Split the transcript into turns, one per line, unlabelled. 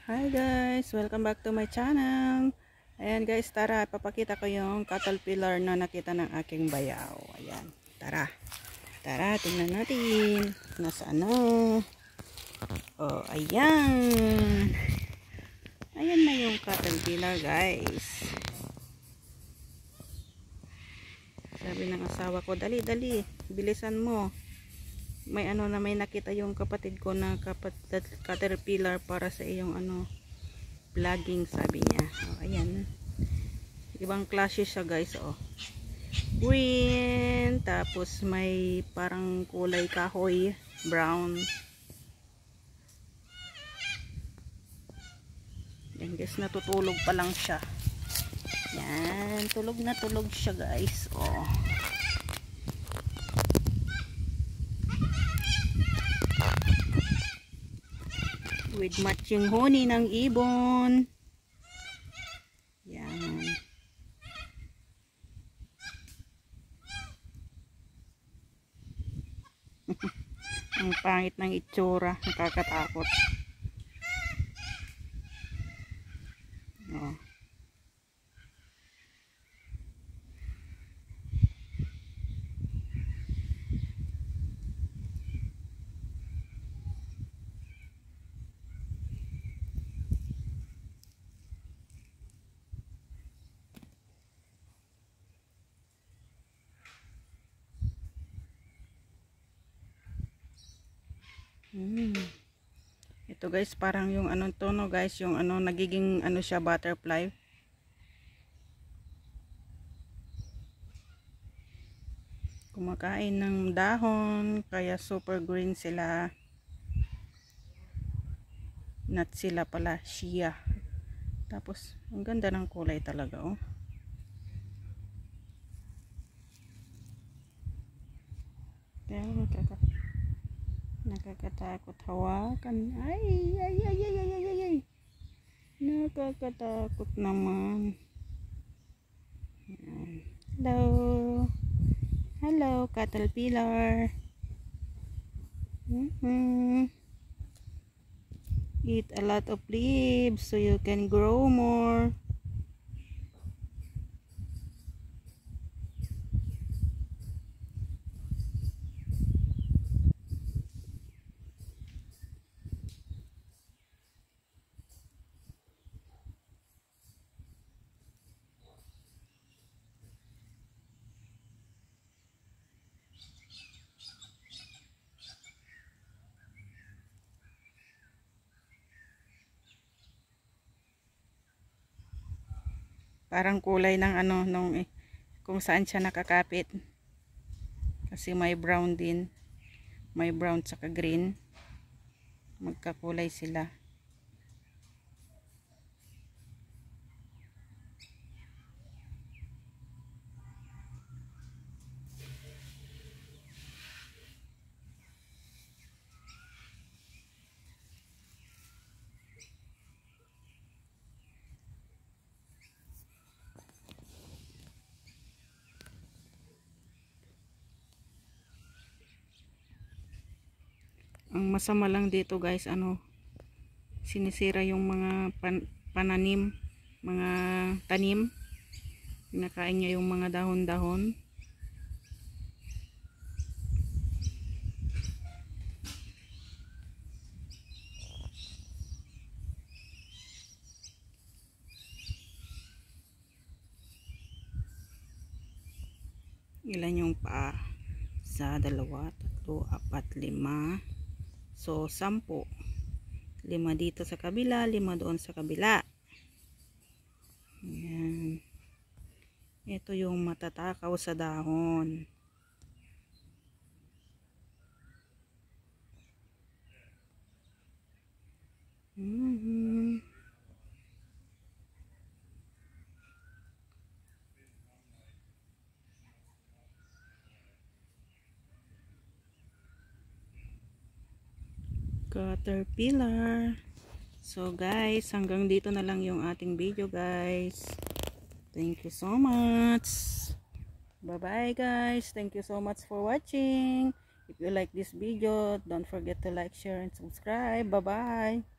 Hi guys, welcome back to my channel. Ayan guys, tara, papakita ko yung caterpillar na nakita ng aking bayaw. Ayan, tara. Tara, tingnan natin. Nasaan na? Oh, ayan. Ayan na yung caterpillar guys. Sabi ng asawa ko, dali, dali. Bilisan mo. May may nakita yung kapatid ko na caterpillar para sa iyong vlogging, sabi niya. Oh, ayan. Ibang klase siya guys, oh. Green, tapos may parang kulay kahoy, brown. Yan guys, natutulog pa lang siya. Yan, tulog na tulog siya guys, oh. With matching honey ng ibon. Yan. Ang pangit ng itsura, nakakatakot. Oh. Ito guys, parang yung tono guys, yung nagiging siya, butterfly. Kumakain ng dahon, kaya super green sila. Nut sila pala, shea. Tapos ang ganda ng kulay talaga, oh. Nakakatakot hawakan. Ay, ay, ay, ay, ay, ay, ay. Nakakatakot naman. Hello. Hello, caterpillar. Eat a lot of leaves so you can grow more. Parang kulay ng kung saan siya nakakapit. Kasi may brown din. May brown tsaka green. Magkakulay sila. Ang masama lang dito guys, sinisira yung mga pananim, mga tanim. Pinakain niya yung mga dahon-dahon. Ilan yung paa? Sa 2, 3, 4, 5. So 10. 5 dito sa kabila, 5 doon sa kabila. Ayan. Ito yung matatakaw sa dahon. Caterpillar. So guys, hanggang dito na lang yung ating video guys. Thank you so much. Bye bye guys. Thank you so much for watching. If you like this video, don't forget to like, share, and subscribe. Bye bye.